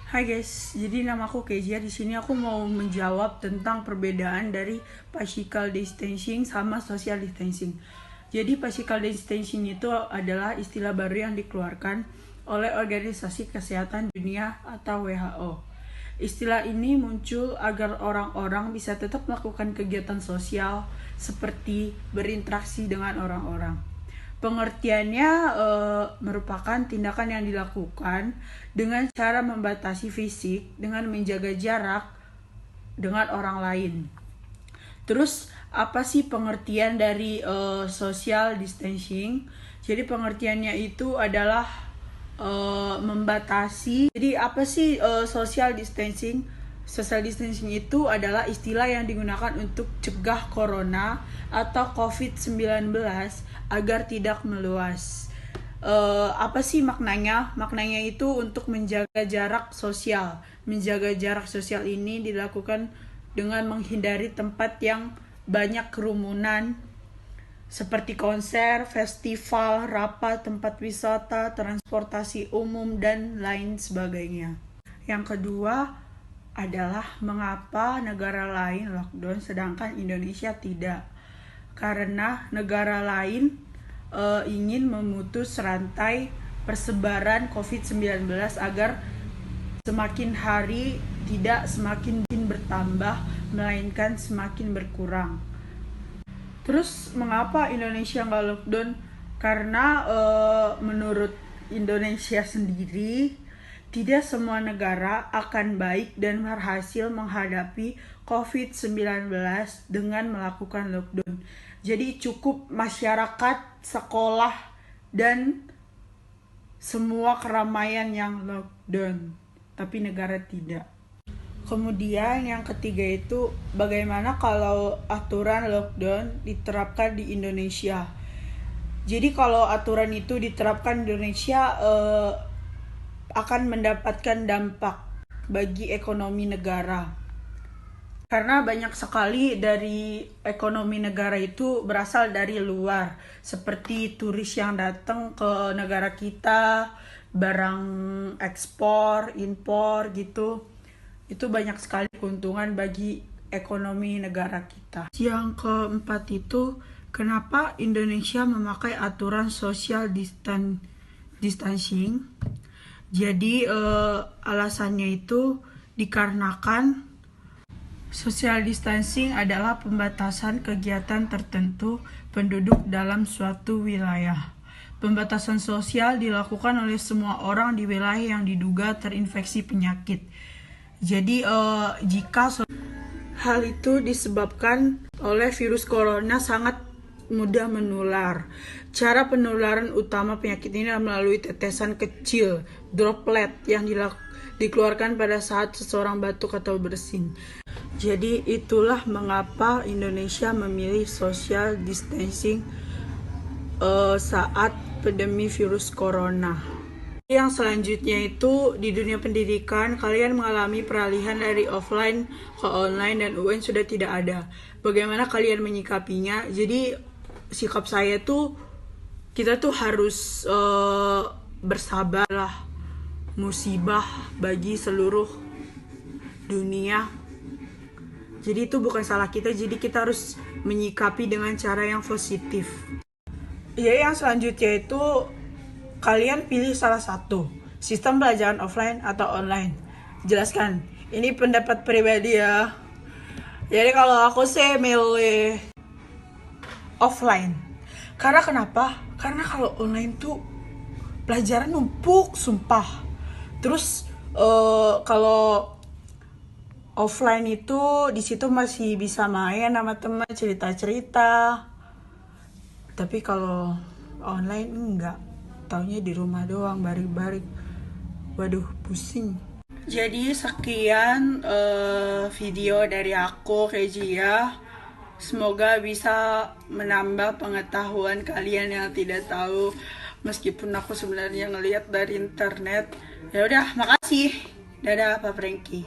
Hai guys, jadi namaku Kezia. Di sini aku mau menjawab tentang perbedaan dari physical distancing sama social distancing. Jadi physical distancing itu adalah istilah baru yang dikeluarkan oleh Organisasi Kesehatan Dunia atau WHO. Istilah ini muncul agar orang-orang bisa tetap melakukan kegiatan sosial seperti berinteraksi dengan orang-orang. Pengertiannya merupakan tindakan yang dilakukan dengan cara membatasi fisik dengan menjaga jarak dengan orang lain. Terus apa sih pengertian dari social distancing? Jadi pengertiannya itu adalah membatasi. Jadi apa sih social distancing? Social distancing itu adalah istilah yang digunakan untuk cegah corona atau COVID-19 agar tidak meluas. Apa sih maknanya? Maknanya itu untuk menjaga jarak sosial. Menjaga jarak sosial ini dilakukan dengan menghindari tempat yang banyak kerumunan seperti konser, festival, rapat, tempat wisata, transportasi umum, dan lain sebagainya. Yang kedua adalah mengapa negara lain lockdown sedangkan Indonesia tidak. Karena negara lain ingin memutus rantai persebaran COVID-19 agar semakin hari tidak semakin bertambah, melainkan semakin berkurang. Terus mengapa Indonesia nggak lockdown? Karena menurut Indonesia sendiri, tidak semua negara akan baik dan berhasil menghadapi COVID-19 dengan melakukan lockdown. Jadi cukup masyarakat, sekolah, dan semua keramaian yang lockdown, tapi negara tidak. Kemudian yang ketiga itu bagaimana kalau aturan lockdown diterapkan di Indonesia. Jadi kalau aturan itu diterapkan di Indonesia akan mendapatkan dampak bagi ekonomi negara. Karena banyak sekali dari ekonomi negara itu berasal dari luar, seperti turis yang datang ke negara kita, barang ekspor, impor gitu. Itu banyak sekali keuntungan bagi ekonomi negara kita. Yang keempat itu, kenapa Indonesia memakai aturan social distancing? Jadi alasannya itu dikarenakan social distancing adalah pembatasan kegiatan tertentu penduduk dalam suatu wilayah. Pembatasan sosial dilakukan oleh semua orang di wilayah yang diduga terinfeksi penyakit. Jadi jika hal itu disebabkan oleh virus corona sangat mudah menular. Cara penularan utama penyakit ini adalah melalui tetesan kecil, droplet yang dikeluarkan pada saat seseorang batuk atau bersin. Jadi itulah mengapa Indonesia memilih social distancing saat pandemi virus corona. Yang selanjutnya itu di dunia pendidikan kalian mengalami peralihan dari offline ke online dan UN sudah tidak ada. Bagaimana kalian menyikapinya? Jadi sikap saya tuh kita tuh harus bersabar lah, musibah bagi seluruh dunia. Jadi itu bukan salah kita, jadi kita harus menyikapi dengan cara yang positif. Ya, yang selanjutnya itu kalian pilih salah satu, sistem pelajaran offline atau online. Jelaskan. Ini pendapat pribadi ya. Jadi kalau aku sih milih offline. Karena kenapa? Karena kalau online tuh pelajaran numpuk, sumpah. Terus kalau offline itu di situ masih bisa main sama teman, cerita-cerita. Tapi kalau online enggak. Taunya di rumah doang, barik-barik. Waduh, pusing. Jadi sekian video dari aku, Kezia. Semoga bisa menambah pengetahuan kalian yang tidak tahu, meskipun aku sebenarnya ngelihat dari internet. Ya udah, makasih. Dadah Pak Franky.